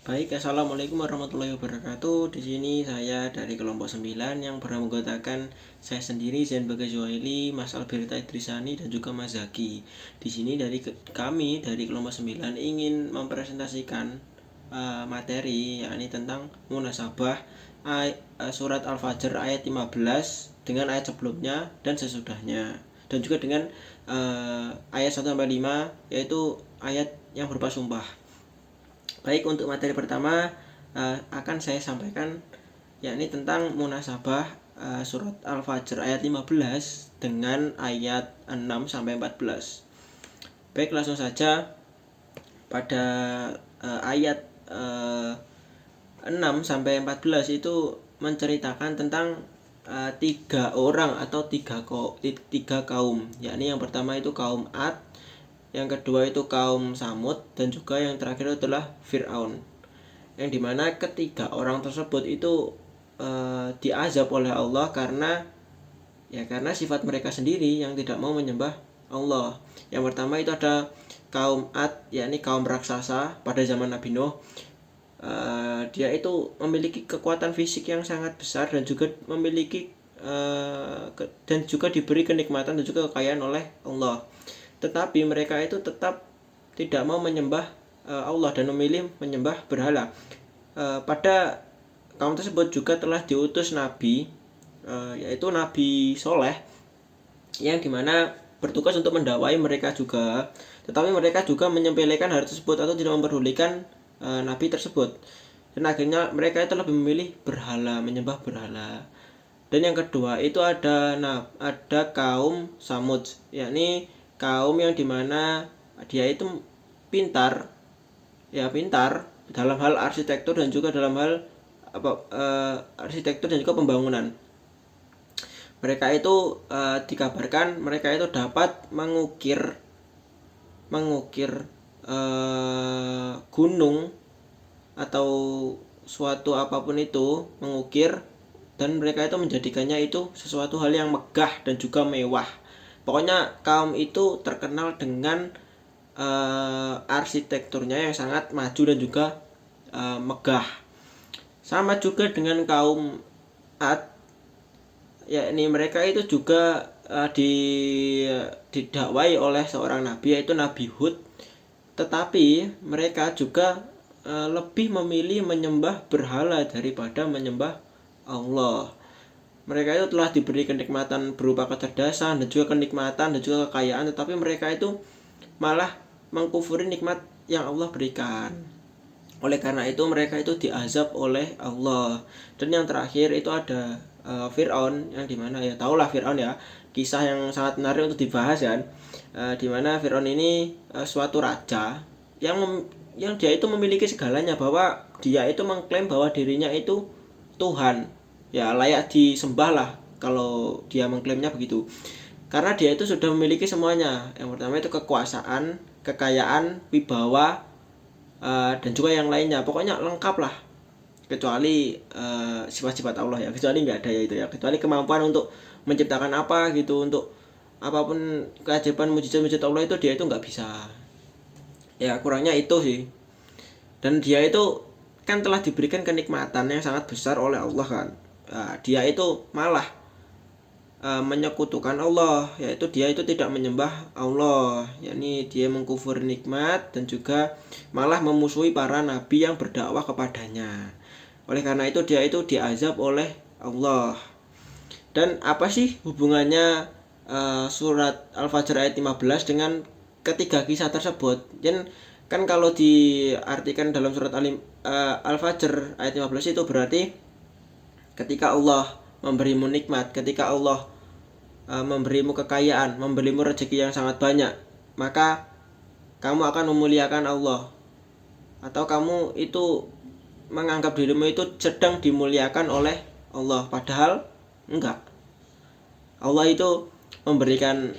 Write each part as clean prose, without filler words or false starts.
Baik, assalamualaikum warahmatullahi wabarakatuh. Di sini saya dari kelompok 9 yang beranggotakan saya sendiri Zain Bagas Zuhaili, Mas Alberta Idrisani dan juga Mas Zaki. Di sini kami dari kelompok 9 ingin mempresentasikan materi yakni tentang munasabah surat Al-Fajr ayat 15 dengan ayat sebelumnya dan sesudahnya. Dan juga dengan ayat 1 sampai 5 yaitu ayat yang berupa sumpah. Baik, untuk materi pertama akan saya sampaikan yakni tentang munasabah surat Al-Fajr ayat 15 dengan ayat 6 sampai 14. Baik, langsung saja pada ayat 6 sampai 14 itu menceritakan tentang tiga orang atau tiga kaum, yakni yang pertama itu kaum Ad, yang kedua itu kaum Samud, dan juga yang terakhir adalah Fir'aun. Yang dimana ketiga orang tersebut itu diazab oleh Allah karena sifat mereka sendiri yang tidak mau menyembah Allah. Yang pertama itu ada kaum Ad, yakni kaum raksasa pada zaman Nabi Nuh. Dia itu memiliki kekuatan fisik yang sangat besar dan juga memiliki dan juga diberi kenikmatan dan juga kekayaan oleh Allah. Tetapi mereka itu tetap tidak mau menyembah Allah dan memilih menyembah berhala. Pada kaum tersebut juga telah diutus nabi, yaitu Nabi Soleh, yang dimana bertugas untuk mendakwai mereka juga. Tetapi mereka juga menyepelekan hal tersebut atau tidak memperdulikan nabi tersebut. Dan akhirnya mereka itu lebih memilih berhala, menyembah berhala. Dan yang kedua itu ada kaum Samud, yakni kaum yang dimana dia itu pintar dalam hal arsitektur dan juga dalam hal arsitektur dan juga pembangunan. Mereka itu dikabarkan mereka itu dapat mengukir gunung atau suatu apapun itu, mengukir, dan mereka itu menjadikannya itu sesuatu hal yang megah dan juga mewah. Pokoknya kaum itu terkenal dengan arsitekturnya yang sangat maju dan juga megah. Sama juga dengan kaum Ad, yakni mereka itu juga didakwai oleh seorang nabi, yaitu Nabi Hud. Tetapi mereka juga lebih memilih menyembah berhala daripada menyembah Allah. Mereka itu telah diberi kenikmatan berupa kecerdasan dan juga kenikmatan dan juga kekayaan, tetapi mereka itu malah mengkufuri nikmat yang Allah berikan. Oleh karena itu mereka itu diazab oleh Allah. Dan yang terakhir itu ada Fir'aun, yang dimana ya tahulah Fir'aun ya, kisah yang sangat menarik untuk dibahas kan. Dimana Fir'aun ini suatu raja yang dia itu memiliki segalanya, bahwa dia itu mengklaim bahwa dirinya itu Tuhan, ya layak disembah lah kalau dia mengklaimnya begitu, karena dia itu sudah memiliki semuanya. Yang pertama itu kekuasaan, kekayaan, wibawa, dan juga yang lainnya, pokoknya lengkap lah, kecuali sifat-sifat Allah ya, kecuali nggak ada ya itu ya, kecuali kemampuan untuk menciptakan apa gitu, untuk apapun keajaiban mujizat-mujizat Allah itu dia itu nggak bisa, ya kurangnya itu sih. Dan dia itu kan telah diberikan kenikmatan yang sangat besar oleh Allah kan. Dia itu malah menyekutukan Allah, yaitu dia itu tidak menyembah Allah, yakni dia mengkufur nikmat dan juga malah memusuhi para nabi yang berdakwah kepadanya. Oleh karena itu dia itu diazab oleh Allah. Dan apa sih hubungannya surat Al-Fajr ayat 15 dengan ketiga kisah tersebut? Dan kan kalau diartikan dalam surat Al-Fajr ayat 15 itu berarti ketika Allah memberimu nikmat, ketika Allah memberimu kekayaan, memberimu rezeki yang sangat banyak, maka kamu akan memuliakan Allah, atau kamu itu menganggap dirimu itu sedang dimuliakan oleh Allah, padahal enggak. Allah itu memberikan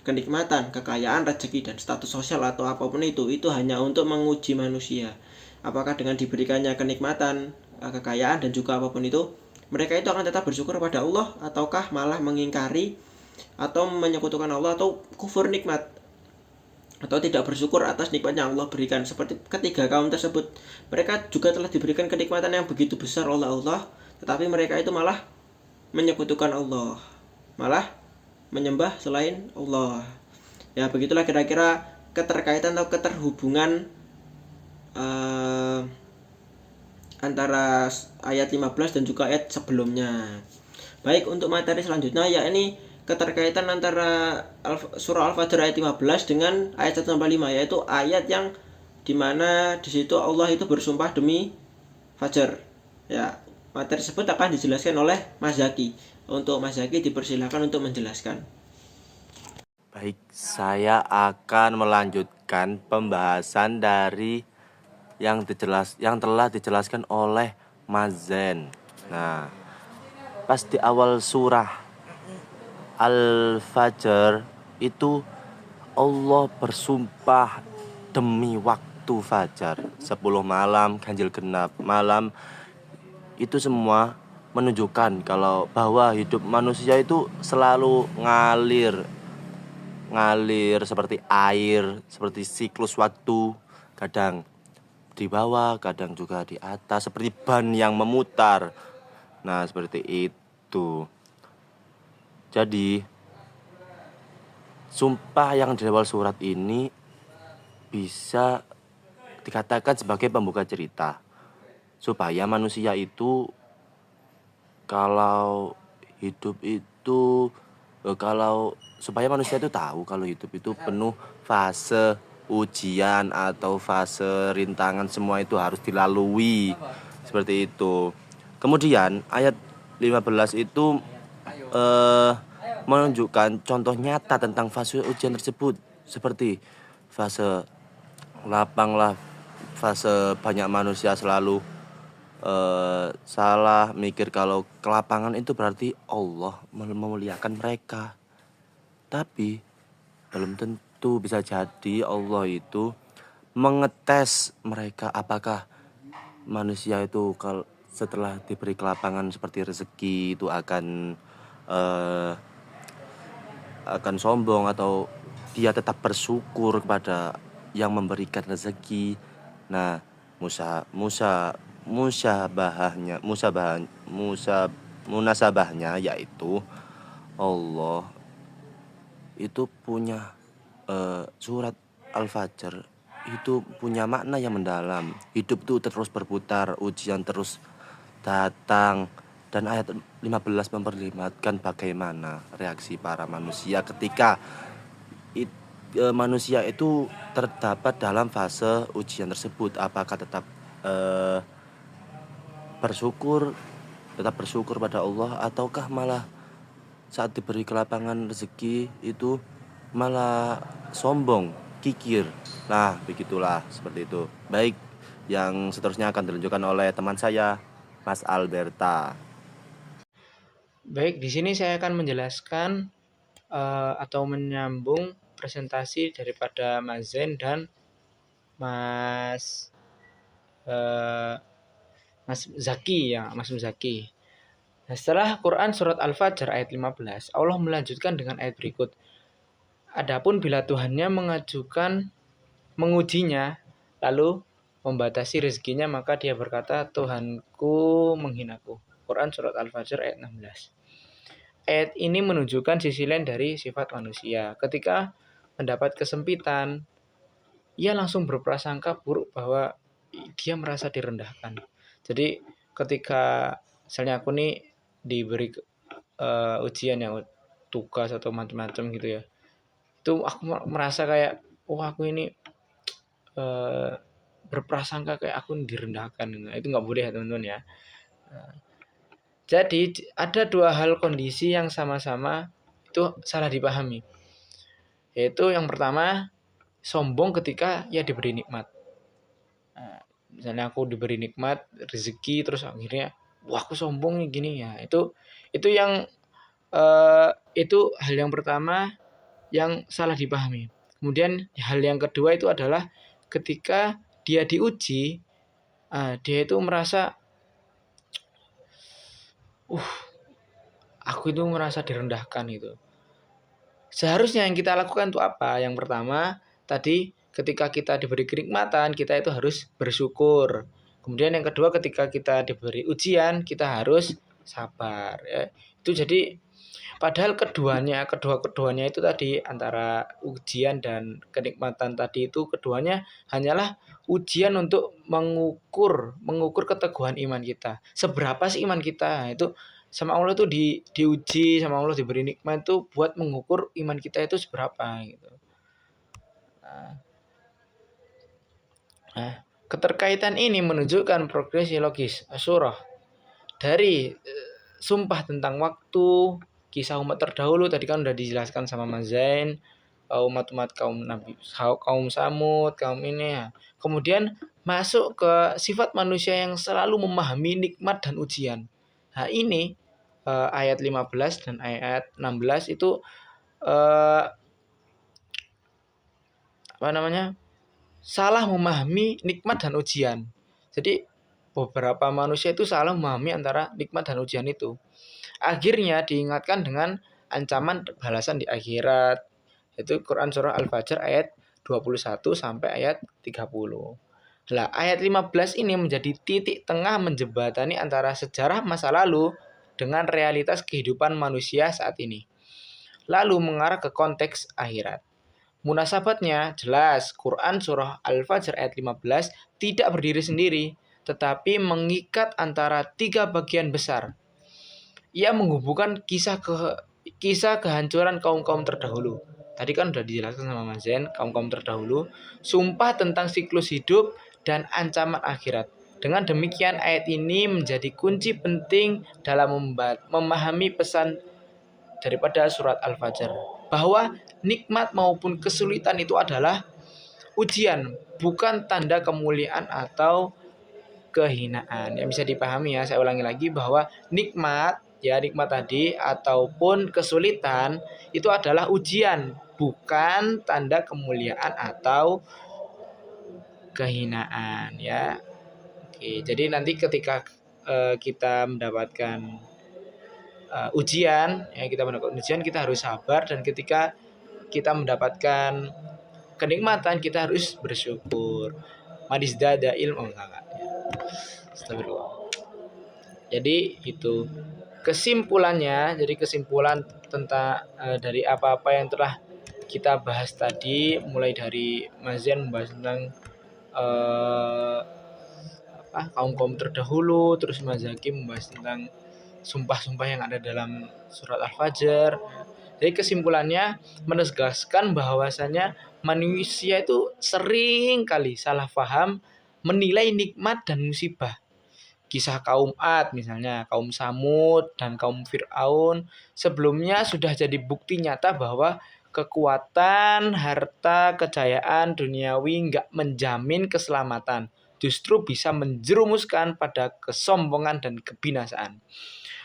kenikmatan, kekayaan, rezeki, dan status sosial atau apapun itu hanya untuk menguji manusia. Apakah dengan diberikannya kenikmatan, kekayaan, dan juga apapun itu, mereka itu akan tetap bersyukur pada Allah, ataukah malah mengingkari atau menyekutukan Allah atau kufur nikmat. atau tidak bersyukur atas nikmat yang Allah berikan. Seperti ketiga kaum tersebut, mereka juga telah diberikan kenikmatan yang begitu besar oleh Allah, tetapi mereka itu malah menyekutukan Allah, malah menyembah selain Allah. Ya begitulah kira-kira keterkaitan atau keterhubungan antara ayat 15 dan juga ayat sebelumnya. Baik, untuk materi selanjutnya yakni keterkaitan antara surah Al-Fajr ayat 15 dengan ayat 145, yaitu ayat yang dimana di situ Allah itu bersumpah demi Fajar. Ya, materi tersebut akan dijelaskan oleh Mas Zaki. Untuk Mas Zaki dipersilakan untuk menjelaskan. Baik, saya akan melanjutkan pembahasan dari yang telah dijelaskan oleh Mas Zen. Nah, pas di awal surah Al-Fajr itu Allah bersumpah demi waktu fajar 10 malam, ganjil genap malam. Itu semua menunjukkan kalau bahwa hidup manusia itu selalu ngalir seperti air, seperti siklus waktu, kadang di bawah, kadang juga di atas, seperti ban yang memutar. Nah, seperti itu. Jadi, sumpah yang di awal surat ini bisa dikatakan sebagai pembuka cerita, supaya manusia itu kalau hidup itu kalau supaya manusia itu tahu kalau hidup itu penuh fase ujian atau fase rintangan, semua itu harus dilalui seperti itu. Kemudian ayat 15 itu menunjukkan contoh nyata tentang fase ujian tersebut, seperti fase lapanglah, fase banyak manusia selalu salah mikir kalau kelapangan itu berarti Allah memuliakan mereka. Tapi belum tentu, bisa jadi Allah itu mengetes mereka apakah manusia itu kalau setelah diberi kelapangan seperti rezeki itu akan sombong atau dia tetap bersyukur kepada yang memberikan rezeki. Nah, munasabahnya yaitu Allah itu punya surat Al-Fajr itu punya makna yang mendalam. Hidup itu terus berputar, ujian terus datang, dan ayat 15 memperlihatkan bagaimana reaksi para manusia ketika manusia itu terdapat dalam fase ujian tersebut. Apakah tetap tetap bersyukur pada Allah, ataukah malah saat diberi kelapangan rezeki itu malah sombong, kikir. Nah, begitulah, seperti itu. Baik, yang seterusnya akan dilanjutkan oleh teman saya, Mas Alberta. Baik, di sini saya akan menjelaskan atau menyambung presentasi daripada Mas Zen dan Mas Zaki ya, Mas Zaki. Nah, setelah Quran surat Al-Fajr ayat 15, Allah melanjutkan dengan ayat berikut. Adapun bila Tuhannya mengujinya, lalu membatasi rezekinya, maka dia berkata, Tuhanku menghinaku. Quran surat Al-Fajr ayat 16. Ayat ini menunjukkan sisi lain dari sifat manusia. Ketika mendapat kesempitan, ia langsung berprasangka buruk bahwa dia merasa direndahkan. Jadi ketika misalnya aku nih diberi ujian yang tugas atau macam-macam gitu ya, itu aku merasa kayak aku ini berprasangka kayak aku direndahkan. Nah, itu nggak boleh ya teman-teman ya. Jadi ada dua hal kondisi yang sama-sama itu salah dipahami. Yaitu yang pertama, sombong ketika ya diberi nikmat. Nah, misalnya aku diberi nikmat, rezeki, terus akhirnya wah aku sombong nih gini ya. Itu yang itu hal yang pertama yang salah dipahami. Kemudian hal yang kedua itu adalah ketika dia diuji, dia itu merasa aku itu merasa direndahkan itu. Seharusnya yang kita lakukan itu apa? Yang pertama, tadi ketika kita diberi kenikmatan, kita itu harus bersyukur. Kemudian yang kedua, ketika kita diberi ujian, kita harus sabar ya. Itu jadi padahal kedua-keduanya itu tadi antara ujian dan kenikmatan tadi itu keduanya hanyalah ujian untuk mengukur keteguhan iman kita. Seberapa sih iman kita? Itu sama Allah itu diuji sama Allah, diberi nikmat itu buat mengukur iman kita itu seberapa gitu. Nah, keterkaitan ini menunjukkan progresi logis surah dari sumpah tentang waktu, kisah umat terdahulu tadi kan udah dijelaskan sama Mas Zain, umat-umat kaum Nabi, kaum Samud, kaum ini ya. Kemudian masuk ke sifat manusia yang selalu memahami nikmat dan ujian. Nah, ini ayat 15 dan ayat 16 itu salah memahami nikmat dan ujian. Jadi beberapa manusia itu salah memahami antara nikmat dan ujian itu. Akhirnya diingatkan dengan ancaman balasan di akhirat. Itu Quran surah Al-Fajr ayat 21 sampai ayat 30. Nah, ayat 15 ini menjadi titik tengah menjembatani antara sejarah masa lalu dengan realitas kehidupan manusia saat ini. Lalu mengarah ke konteks akhirat. Munasabatnya jelas, Quran surah Al-Fajr ayat 15 tidak berdiri sendiri, tetapi mengikat antara tiga bagian besar. Ia menghubungkan kisah kehancuran kaum-kaum terdahulu. Tadi kan sudah dijelaskan sama Mas Zen, kaum-kaum terdahulu, sumpah tentang siklus hidup dan ancaman akhirat. Dengan demikian ayat ini menjadi kunci penting dalam memahami pesan daripada surat Al-Fajr, bahwa nikmat maupun kesulitan itu adalah ujian, bukan tanda kemuliaan atau kehinaan. Yang bisa dipahami ya, saya ulangi lagi bahwa nikmat tadi ataupun kesulitan itu adalah ujian, bukan tanda kemuliaan atau kehinaan ya. Oke, jadi nanti ketika kita mendapatkan ujian, kita harus sabar, dan ketika kita mendapatkan kenikmatan kita harus bersyukur. Madizdada ilmu enggak. Astagfirullah. Jadi itu kesimpulan tentang dari apa-apa yang telah kita bahas tadi, mulai dari Mas Zen membahas tentang kaum terdahulu, terus Mas Zaki membahas tentang sumpah-sumpah yang ada dalam surat Al-Fajr. Jadi kesimpulannya menegaskan bahwasanya manusia itu sering kali salah paham menilai nikmat dan musibah. Kisah kaum Ad misalnya, kaum Samud dan kaum Fir'aun sebelumnya sudah jadi bukti nyata bahwa kekuatan, harta, kejayaan duniawi nggak menjamin keselamatan. Justru bisa menjerumuskan pada kesombongan dan kebinasaan.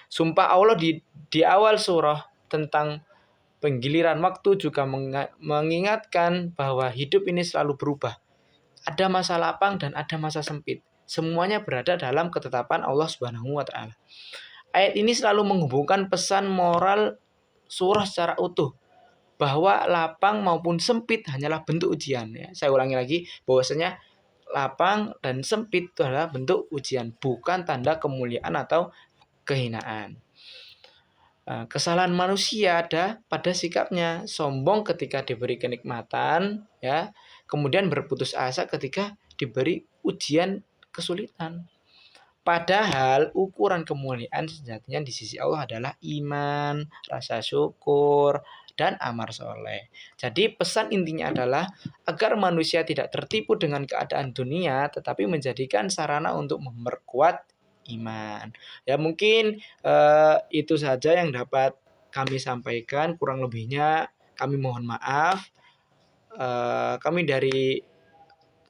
Sumpah Allah di awal surah tentang penggiliran waktu juga mengingatkan bahwa hidup ini selalu berubah. Ada masa lapang dan ada masa sempit. Semuanya berada dalam ketetapan Allah Subhanahu wa taala. Ayat ini selalu menghubungkan pesan moral surah secara utuh, bahwa lapang maupun sempit hanyalah bentuk ujian ya. Saya ulangi lagi bahwasanya lapang dan sempit itu adalah bentuk ujian, bukan tanda kemuliaan atau kehinaan. Kesalahan manusia ada pada sikapnya sombong ketika diberi kenikmatan ya, kemudian berputus asa ketika diberi ujian kesulitan. Padahal ukuran kemuliaan sejatinya di sisi Allah adalah iman, rasa syukur, dan amal soleh. Jadi pesan intinya adalah agar manusia tidak tertipu dengan keadaan dunia, tetapi menjadikan sarana untuk memperkuat iman. Ya mungkin itu saja yang dapat kami sampaikan, kurang lebihnya kami mohon maaf. Kami dari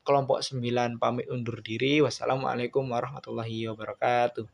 kelompok 9 pamit undur diri. Wassalamualaikum warahmatullahi wabarakatuh.